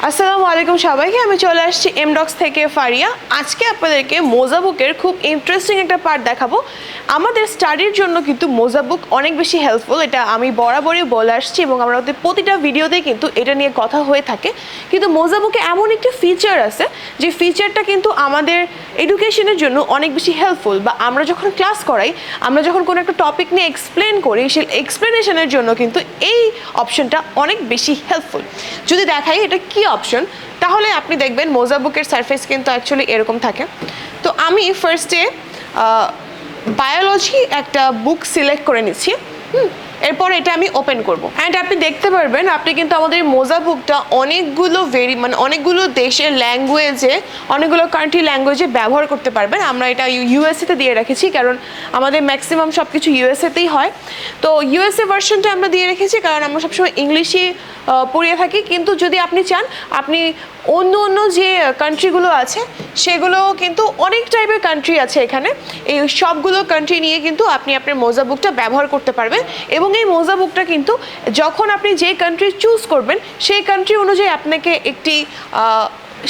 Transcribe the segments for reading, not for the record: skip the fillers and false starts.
আসসালামু আলাইকুম সবাইকে, আমি চলে আসছি এমডক্স থেকে ফারিয়া। আজকে আপনাদেরকে মোজাবুকের খুব ইন্টারেস্টিং একটা পার্ট দেখাবো। আমাদের স্টাডির জন্য কিন্তু মোজাবুক অনেক বেশি হেল্পফুল, এটা আমি বরাবরই বলে আসছি এবং আমাদের প্রতিটা ভিডিওতেই কিন্তু এটা নিয়ে কথা হয়ে থাকে। কিন্তু মোজাবুকে এমন একটি ফিচার আছে যে ফিচারটা কিন্তু আমাদের এডুকেশনের জন্য অনেক বেশি হেল্পফুল, বা আমরা যখন ক্লাস করাই, আমরা যখন কোনো একটা টপিক নিয়ে এক্সপ্লেন করি, সেই এক্সপ্লেনেশনের জন্য কিন্তু এই অপশনটা অনেক বেশি হেল্পফুল। যদি দেখাই এটা কি অপশন, তাহলে আপনি দেখবেন মোজাবুকের সারফেস কিন্তু অ্যাকচুয়ালি এরকম থাকে। তো আমি ফার্স্টে বায়োলজি একটা বুক সিলেক্ট করে নিচ্ছি। এরপর এটা আমি ওপেন করব অ্যান্ড আপনি দেখতে পারবেন আপনি কিন্তু আমাদের মোজাবুকটা অনেকগুলো দেশের ল্যাঙ্গুয়েজে, অনেকগুলো কান্ট্রি ল্যাঙ্গুয়েজে ব্যবহার করতে পারবেন। আমরা এটা ইউএসএতে দিয়ে রেখেছি কারণ আমাদের ম্যাক্সিমাম সব কিছু ইউএসএতেই হয়। তো ইউএসএ ভার্সনটা আমরা দিয়ে রেখেছি কারণ আমরা সবসময় ইংলিশে পড়িয়ে থাকি। কিন্তু যদি আপনি চান, আপনি অন্য যে কান্ট্রিগুলো আছে সেগুলো কিন্তু অনেক টাইপের কান্ট্রি আছে এখানে, এই সবগুলো কান্ট্রি নিয়ে কিন্তু আপনি আপনার মোজাবুকটা ব্যবহার করতে পারবেন। এবং এই মোজাবুকটা কিন্তু যখন আপনি যে কান্ট্রি চুজ করবেন সেই কান্ট্রি অনুযায়ী আপনাকে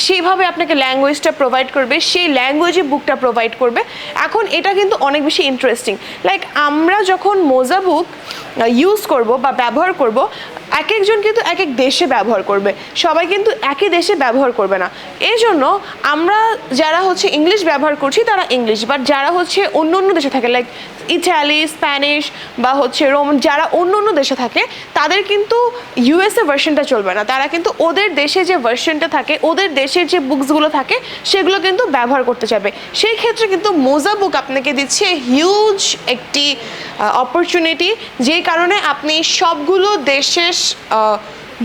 সেইভাবে আপনাকে ল্যাঙ্গুয়েজটা প্রোভাইড করবে, সেই ল্যাঙ্গুয়েজে বুকটা প্রোভাইড করবে। এখন এটা কিন্তু অনেক বেশি ইন্টারেস্টিং। লাইক আমরা যখন মোজাবুক ইউজ করব বা ব্যবহার করব, এক একজন কিন্তু এক এক দেশে ব্যবহার করবে, সবাই কিন্তু একই দেশে ব্যবহার করবে না। এই জন্য আমরা যারা ইংলিশ ব্যবহার করছি তারা ইংলিশ, বাট যারা অন্য দেশে থাকে, লাইক ইটালি, স্প্যানিশ বা রোমান, যারা অন্য দেশে থাকে তাদের কিন্তু ইউএসএ ভার্সনটা চলবে না। তারা কিন্তু ওদের দেশে যে ভার্সনটা থাকে, ওদের দেশের যে বুকসগুলো থাকে সেগুলো কিন্তু ব্যবহার করতে চাইবে। সেই ক্ষেত্রে কিন্তু মোজাবুক আপনাকে দিচ্ছে হিউজ একটি অপরচুনিটি, যে কারণে আপনি সবগুলো দেশের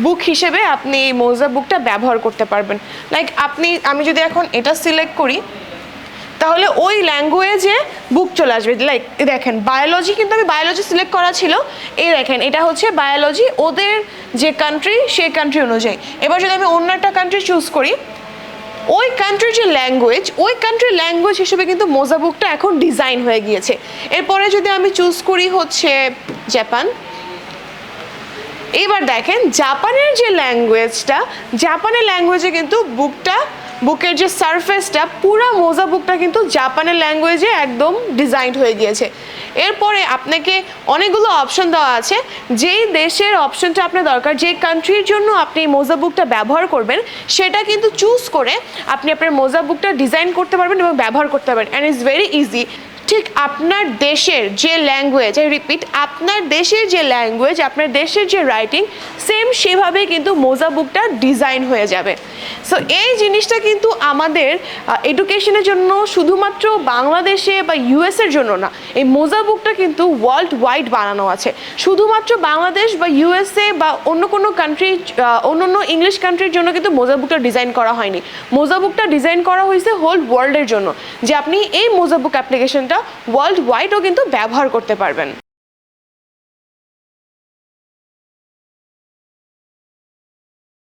বুক হিসেবে আপনি মোজাবুকটা ব্যবহার করতে পারবেন। লাইক আমি যদি এখন এটা সিলেক্ট করি তাহলে ওই ল্যাঙ্গুয়েজে বুক চলে আসবে। লাইক দেখেন বায়োলজি, কিন্তু আমি বায়োলজি সিলেক্ট করা ছিল, এই দেখেন এটা বায়োলজি, ওদের যে কান্ট্রি সেই কান্ট্রি অনুযায়ী। এবার যদি আমি অন্য একটা কান্ট্রি চুজ করি, ওই কান্ট্রির যে ল্যাঙ্গুয়েজ, ওই কান্ট্রির ল্যাঙ্গুয়েজ হিসেবে কিন্তু মোজাবুকটা এখন ডিজাইন হয়ে গিয়েছে। এরপরে যদি আমি চুজ করি জাপান, এবার দেখেন জাপানের যে ল্যাঙ্গুয়েজটা, জাপানের ল্যাঙ্গুয়েজে কিন্তু বুকের যে সারফেসটা, পুরো মোজাবুকটা কিন্তু জাপানের ল্যাঙ্গুয়েজে একদম ডিজাইন হয়ে গিয়েছে। এরপরে আপনাকে অনেকগুলো অপশন দেওয়া আছে, যেই দেশের অপশনটা আপনার দরকার, যে কান্ট্রির জন্য আপনি মোজাবুকটা ব্যবহার করবেন, সেটা কিন্তু চুজ করে আপনি আপনার মোজাবুকটা ডিজাইন করতে পারবেন এবং ব্যবহার করতে পারবেন। And it's very easy. ঠিক আপনার দেশের যে ল্যাঙ্গুয়েজ, রিপিট, আপনার দেশের যে ল্যাঙ্গুয়েজ, আপনার দেশের যে রাইটিং, সেম সেভাবেই কিন্তু মোজাবুকটা ডিজাইন হয়ে যাবে। সো এই জিনিসটা কিন্তু আমাদের এডুকেশনের জন্য শুধুমাত্র বাংলাদেশে বা ইউএসের জন্য না, এই মোজাবুকটা কিন্তু ওয়ার্ল্ড ওয়াইড বানানো আছে। শুধুমাত্র বাংলাদেশ বা ইউএসএ বা অন্য কোনো কান্ট্রি, অন্য ইংলিশ কান্ট্রির জন্য কিন্তু মোজাবুকটা ডিজাইন করা হয়নি। মোজাবুকটা ডিজাইন করা হয়েছে হোল ওয়ার্ল্ডের জন্য, যে আপনি এই মোজাবুক অ্যাপ্লিকেশনটা ওয়ার্ল্ড ওয়াইডও কিন্তু ব্যবহার করতে পারবেন।